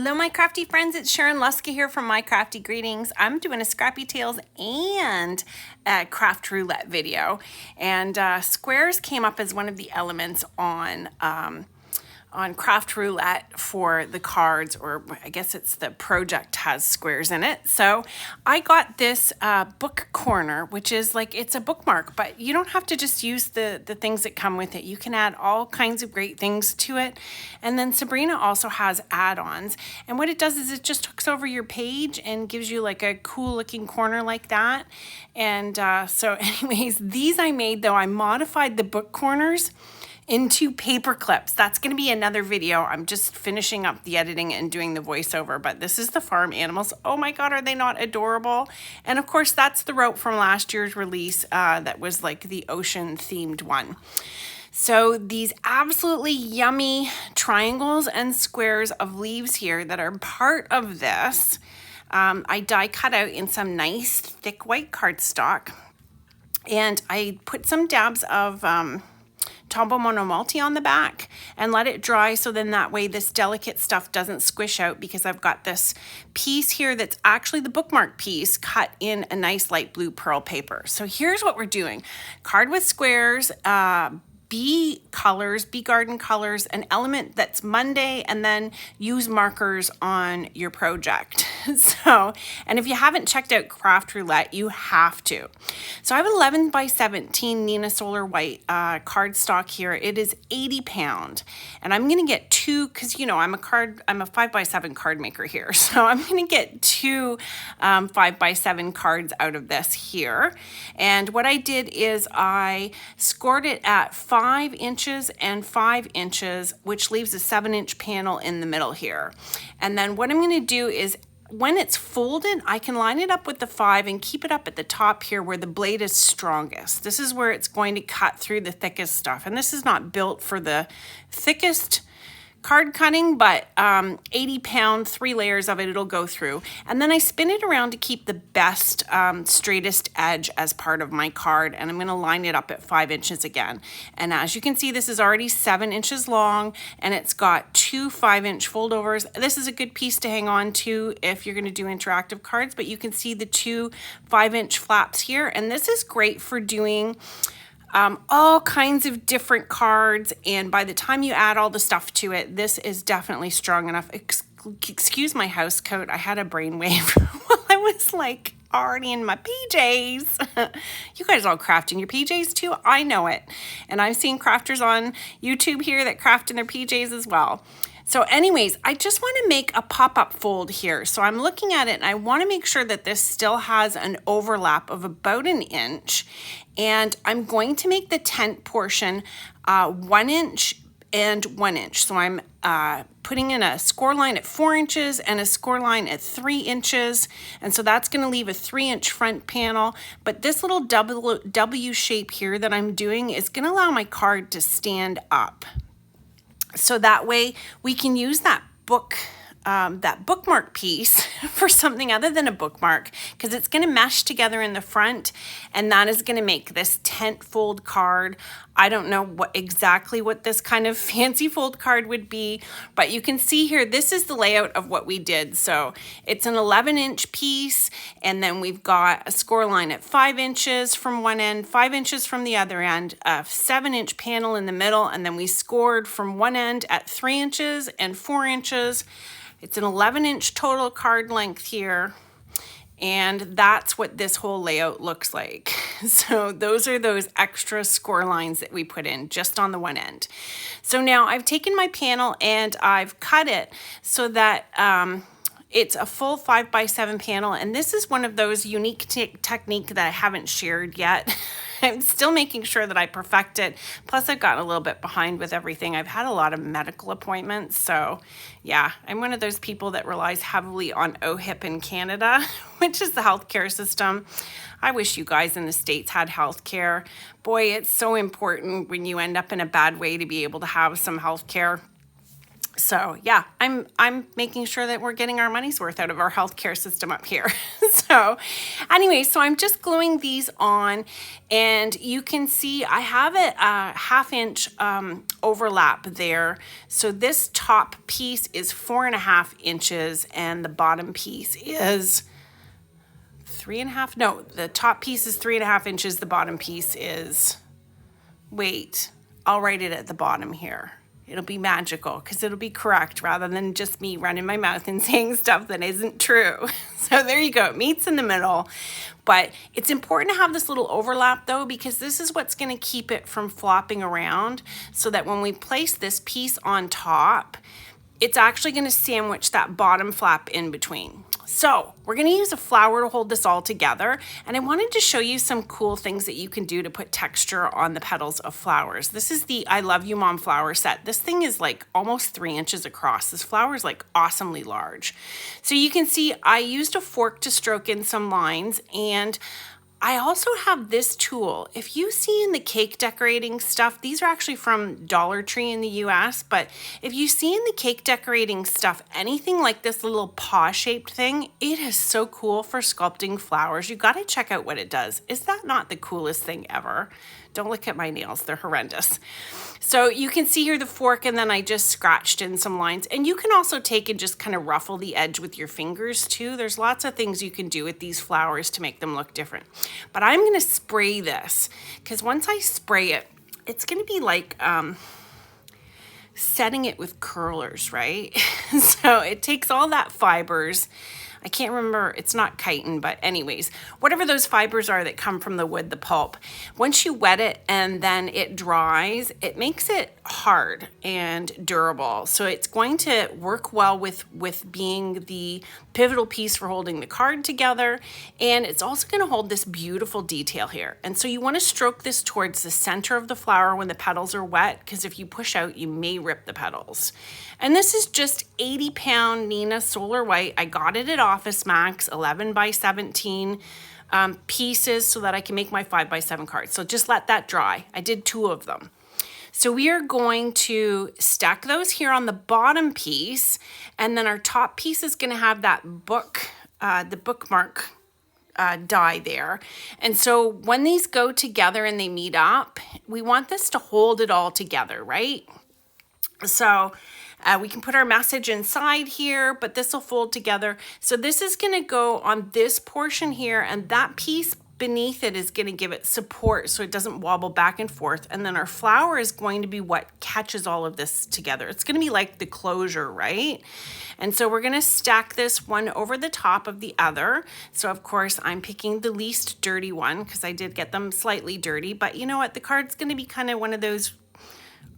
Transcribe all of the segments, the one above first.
Hello, my crafty friends. It's Sharon Luska here from My Crafty Greetings. I'm doing a Scrappy Tales and a craft roulette video. And squares came up as one of the elements on craft roulette for the cards, or I guess it's the project has squares in it. So I got this book corner, which is like, it's a bookmark, but you don't have to just use the things that come with it. You can add all kinds of great things to it. And then Sabrina also has add-ons. And what it does is it just hooks over your page and gives you like a cool looking corner like that. And so anyways, these I made, though I modified the book corners into paper clips. That's going to be another video. I'm just finishing up the editing and doing the voiceover, but this is the farm animals. Oh my God, are they not adorable? And of course, that's the rope from last year's release that was like the ocean themed one. So these absolutely yummy triangles and squares of leaves here that are part of this, I die cut out in some nice thick white cardstock. And I put some dabs of Tombow Monomalty on the back and let it dry, so then that way this delicate stuff doesn't squish out, because I've got this piece here that's actually the bookmark piece cut in a nice light blue pearl paper. So here's what we're doing. Card with squares, bee colors, bee garden colors, an element that's Monday, and then use markers on your project. So, and if you haven't checked out Craft Roulette, you have to. So I have 11 by 17 Nina Solar White cardstock here. It is 80 pound, and I'm gonna get two, because you know I'm a 5x7 card maker here. So I'm gonna get two 5x7 cards out of this here. And what I did is I scored it at 5 inches and 5 inches, which leaves a 7-inch panel in the middle here. And then what I'm going to do is, when it's folded, I can line it up with the 5 and keep it up at the top here where the blade is strongest. This is where it's going to cut through the thickest stuff. And this is not built for the thickest card cutting, but 80 pound, 3 layers of it, it'll go through. And then I spin it around to keep the best, straightest edge as part of my card. And I'm going to line it up at 5 inches again. And as you can see, this is already 7 inches long, and it's got 2 5-inch foldovers. This is a good piece to hang on to if you're going to do interactive cards, but you can see the 2 5-inch flaps here. And this is great for doing all kinds of different cards, and by the time you add all the stuff to it, this is definitely strong enough. Excuse my house coat, I had a brainwave while I was like already in my PJs. You guys all craft in your PJs too? I know it. And I've seen crafters on YouTube here that craft in their PJs as well. So anyways, I just want to make a pop-up fold here. So I'm looking at it and I want to make sure that this still has an overlap of about 1 inch. And I'm going to make the tent portion 1 inch and 1 inch. So I'm putting in a score line at 4 inches and a score line at 3 inches. And so that's going to leave a 3-inch front panel. But this little W shape here that I'm doing is going to allow my card to stand up. So that way we can use that bookmark piece for something other than a bookmark, because it's going to mesh together in the front, and that is going to make this tent fold card. I don't know exactly what this kind of fancy fold card would be, but you can see here, this is the layout of what we did. So it's an 11-inch piece, and then we've got a score line at 5 inches from one end, 5 inches from the other end, a 7-inch panel in the middle, and then we scored from one end at 3 inches and 4 inches. It's an 11-inch total card length here. And that's what this whole layout looks like. So those are those extra score lines that we put in just on the one end. So now I've taken my panel and I've cut it so that it's a full 5x7 panel. And this is one of those unique technique that I haven't shared yet. I'm still making sure that I perfect it. Plus, I've gotten a little bit behind with everything. I've had a lot of medical appointments. So yeah, I'm one of those people that relies heavily on OHIP in Canada, which is the healthcare system. I wish you guys in the States had healthcare. Boy, it's so important when you end up in a bad way to be able to have some healthcare. So yeah, I'm making sure that we're getting our money's worth out of our healthcare system up here. So anyway, so I'm just gluing these on, and you can see I have a 1/2 inch overlap there. So this top piece is 4.5 inches, and the bottom piece is 3.5. No, the top piece is 3.5 inches. The bottom piece is, wait, I'll write it at the bottom here. It'll be magical because it'll be correct rather than just me running my mouth and saying stuff that isn't true. So there you go, it meets in the middle. But it's important to have this little overlap though, because this is what's going to keep it from flopping around, so that when we place this piece on top, it's actually going to sandwich that bottom flap in between. So we're going to use a flower to hold this all together, and I wanted to show you some cool things that you can do to put texture on the petals of flowers. This is the I Love You Mom flower set. This thing is like almost 3 inches across. This flower is like awesomely large. So you can see I used a fork to stroke in some lines, and I also have this tool. If you see in the cake decorating stuff, these are actually from Dollar Tree in the US, but if you see in the cake decorating stuff, anything like this little paw-shaped thing, it is so cool for sculpting flowers. You gotta check out what it does. Is that not the coolest thing ever? Don't look at my nails, they're horrendous. So you can see here the fork, and then I just scratched in some lines. And you can also take and just kind of ruffle the edge with your fingers too. There's lots of things you can do with these flowers to make them look different. But I'm gonna spray this, because once I spray it, it's gonna be like setting it with curlers, right? So it takes all that fibers. I can't remember, it's not chitin, but anyways, whatever those fibers are that come from the wood, the pulp, once you wet it and then it dries, it makes it hard and durable. So it's going to work well with being the pivotal piece for holding the card together. And it's also going to hold this beautiful detail here. And so you want to stroke this towards the center of the flower when the petals are wet, because if you push out, you may rip the petals. And this is just 80-pound Neenah Solar White. I got it at Office Max, 11 by 17 pieces, so that I can make my 5 by 7 cards. So just let that dry. I did 2 of them. So we are going to stack those here on the bottom piece, and then our top piece is going to have that the bookmark die there. And so when these go together and they meet up, we want this to hold it all together, right? So we can put our message inside here, but this will fold together. So this is going to go on this portion here, and that piece beneath it is going to give it support so it doesn't wobble back and forth. And then our flower is going to be what catches all of this together. It's going to be like the closure, right? And so we're going to stack this one over the top of the other. So of course I'm picking the least dirty one, because I did get them slightly dirty, but you know what? The card's going to be kind of one of those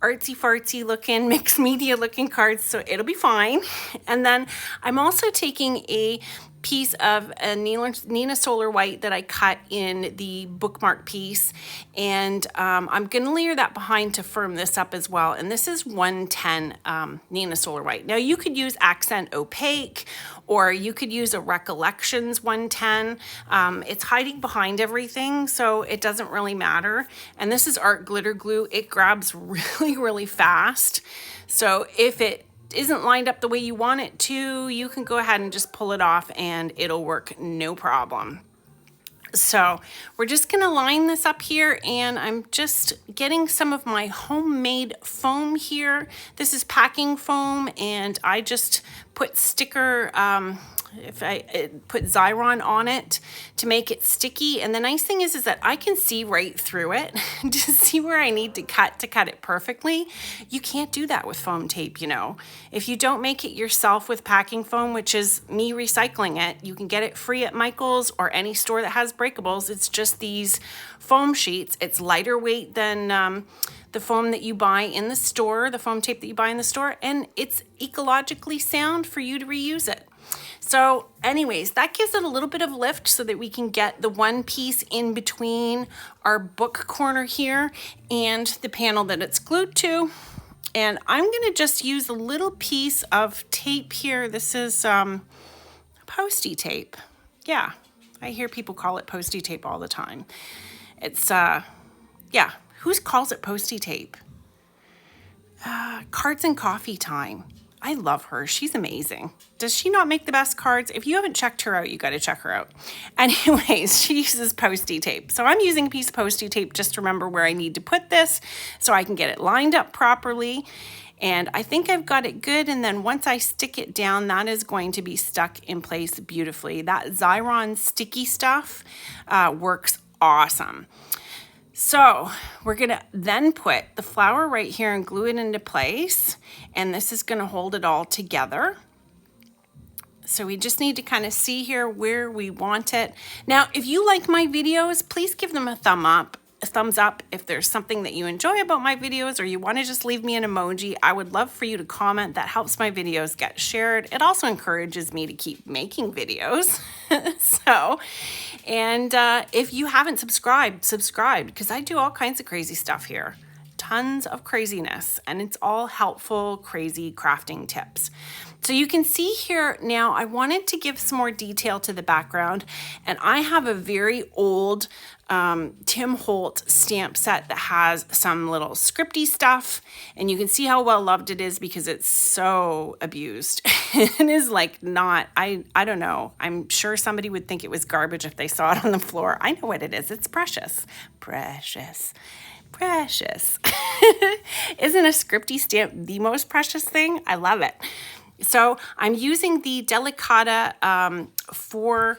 artsy fartsy looking, mixed media looking cards, so it'll be fine. And then I'm also taking a piece of a Neenah Solar White that I cut in the bookmark piece, and I'm going to layer that behind to firm this up as well. And this is 110 Neenah Solar White. Now you could use Accent Opaque, or you could use a Recollections 110. It's hiding behind everything, so it doesn't really matter. And this is art glitter glue. It grabs really, really fast. So if it isn't lined up the way you want it to, you can go ahead and just pull it off and it'll work no problem. So we're just gonna line this up here, and I'm just getting some of my homemade foam here. This is packing foam, and I just put sticker, put Xyron on it to make it sticky. And the nice thing is that I can see right through it to see where I need to cut it perfectly. You can't do that with foam tape, you know. If you don't make it yourself with packing foam, which is me recycling it, you can get it free at Michael's or any store that has breakables. It's just these foam sheets. It's lighter weight than the foam that you buy in the store, the foam tape that you buy in the store, and it's ecologically sound for you to reuse it. So anyways, that gives it a little bit of lift so that we can get the one piece in between our book corner here and the panel that it's glued to. And I'm gonna just use a little piece of tape here. This is postie tape. Yeah, I hear people call it postie tape all the time. It's, yeah, who calls it postie tape? Cards and Coffee Time. I love her. She's amazing. Does she not make the best cards? If you haven't checked her out, you got to check her out. Anyways, she uses Post-it tape. So I'm using a piece of Post-it tape just to remember where I need to put this so I can get it lined up properly. And I think I've got it good. And then once I stick it down, that is going to be stuck in place beautifully. That Xyron sticky stuff works awesome. So we're gonna then put the flower right here and glue it into place. And this is gonna hold it all together. So we just need to kind of see here where we want it. Now, if you like my videos, please give them a thumbs up. If there's something that you enjoy about my videos or you want to just leave me an emoji, I would love for you to comment. That helps my videos get shared. It also encourages me to keep making videos. If you haven't subscribed, subscribe, because I do all kinds of crazy stuff here. Tons of craziness, and it's all helpful, crazy crafting tips. So you can see here now, I wanted to give some more detail to the background, and I have a very old Tim Holt stamp set that has some little scripty stuff, and you can see how well loved it is because it's so abused. It is like not, I don't know. I'm sure somebody would think it was garbage if they saw it on the floor. I know what it is. It's precious. Precious. Precious. Isn't a scripty stamp the most precious thing? I love it. So I'm using the Delicata four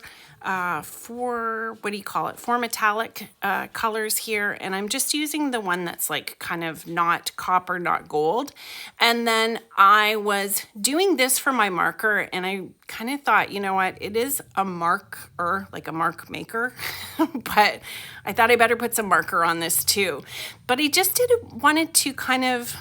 metallic colors here, and I'm just using the one that's like kind of not copper, not gold. And then I was doing this for my marker, and I kind of thought, you know what, it is a marker, like a mark maker, but I thought I better put some marker on this too. But I just wanted to kind of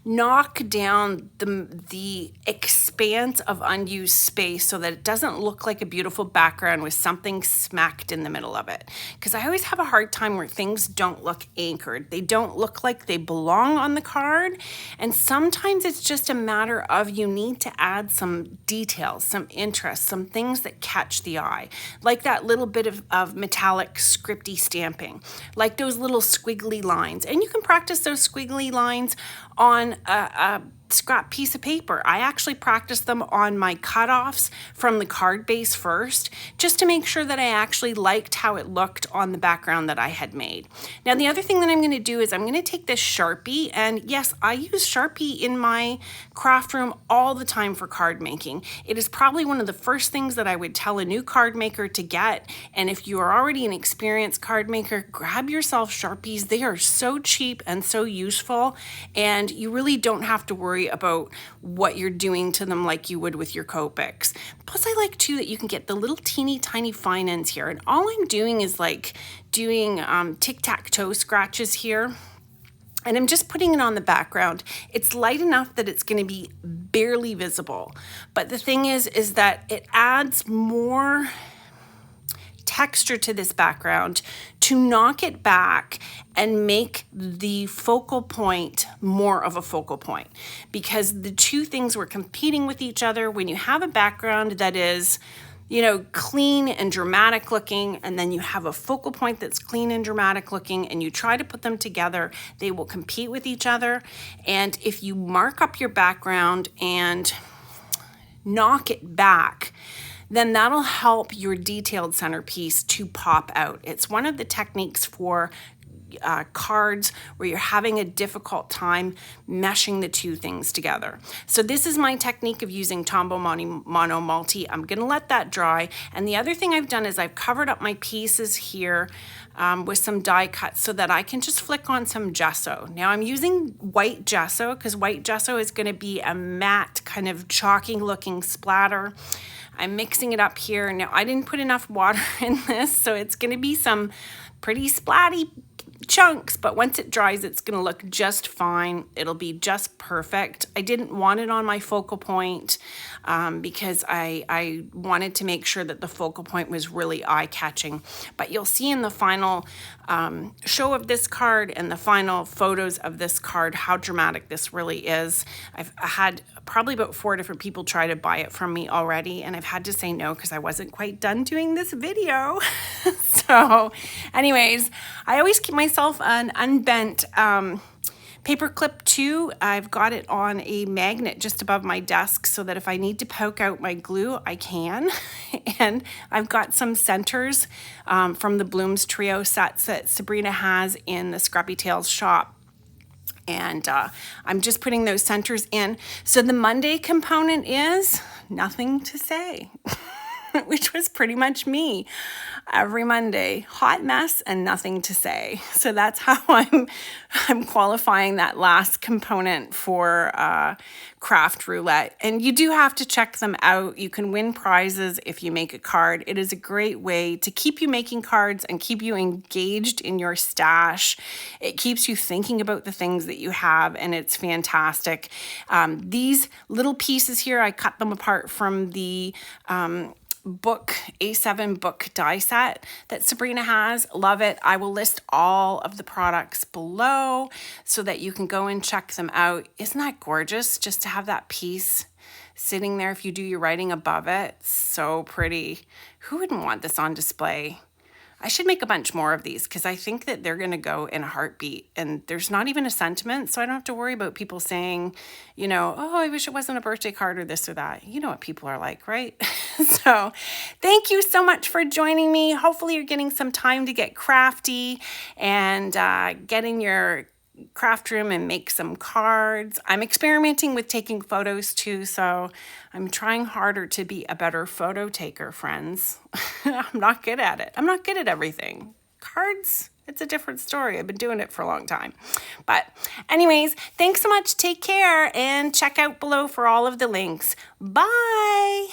knock down the expanse of unused space so that it doesn't look like a beautiful background with something smacked in the middle of it. Because I always have a hard time where things don't look anchored. They don't look like they belong on the card. And sometimes it's just a matter of you need to add some details, some interest, some things that catch the eye. Like that little bit of metallic scripty stamping, like those little squiggly lines. And you can practice those squiggly lines on a scrap piece of paper. I actually practiced them on my cutoffs from the card base first, just to make sure that I actually liked how it looked on the background that I had made. Now, the other thing that I'm going to do is I'm going to take this Sharpie, and yes, I use Sharpie in my craft room all the time for card making. It is probably one of the first things that I would tell a new card maker to get, and if you are already an experienced card maker, grab yourself Sharpies. They are so cheap and so useful, and you really don't have to worry about what you're doing to them like you would with your Copics. Plus, I like too that you can get the little teeny tiny fine ends here, and all I'm doing is like doing tic-tac-toe scratches here, and I'm just putting it on the background. It's light enough that it's going to be barely visible, but the thing is that it adds more texture to this background to knock it back and make the focal point more of a focal point, because the two things were competing with each other. When you have a background that is, you know, clean and dramatic looking, and then you have a focal point that's clean and dramatic looking, and you try to put them together, they will compete with each other. And if you mark up your background and knock it back, then that'll help your detailed centerpiece to pop out. It's one of the techniques for cards where you're having a difficult time meshing the two things together. So this is my technique of using Tombow Mono Multi. I'm gonna let that dry. And the other thing I've done is I've covered up my pieces here with some die cuts so that I can just flick on some gesso. Now I'm using white gesso because white gesso is gonna be a matte kind of chalky looking splatter. I'm mixing it up here. Now I didn't put enough water in this, so it's gonna be some pretty splatty chunks, but once it dries, it's gonna look just fine. It'll be just perfect. I didn't want it on my focal point because I wanted to make sure that the focal point was really eye-catching. But you'll see in the final show of this card and the final photos of this card how dramatic this really is. I've had probably about 4 different people try to buy it from me already, and I've had to say no because I wasn't quite done doing this video. So anyways, I always keep myself an unbent Paper clip 2, I've got it on a magnet just above my desk so that if I need to poke out my glue, I can. And I've got some centers from the Blooms Trio sets that Sabrina has in the Scrappy Tales shop. And I'm just putting those centers in. So the Monday component is nothing to say, which was pretty much me every Monday. Hot mess and nothing to say. So that's how I'm qualifying that last component for Craft Roulette. And you do have to check them out. You can win prizes if you make a card. It is a great way to keep you making cards and keep you engaged in your stash. It keeps you thinking about the things that you have, and it's fantastic. These little pieces here, I cut them apart from the book A7 book die set that Sabrina has. Love it. I will list all of the products below so that you can go and check them out. Isn't that gorgeous just to have that piece sitting there if you do your writing above it? So pretty. Who wouldn't want this on display? I should make a bunch more of these because I think that they're going to go in a heartbeat, and there's not even a sentiment, so I don't have to worry about people saying, you know, oh, I wish it wasn't a birthday card or this or that. You know what people are like, right? So thank you so much for joining me. Hopefully you're getting some time to get crafty and get in your craft room and make some cards. I'm experimenting with taking photos too, so I'm trying harder to be a better photo taker, friends. I'm not good at it. I'm not good at everything. Cards, it's a different story. I've been doing it for a long time. But anyways, thanks so much. Take care and check out below for all of the links. Bye.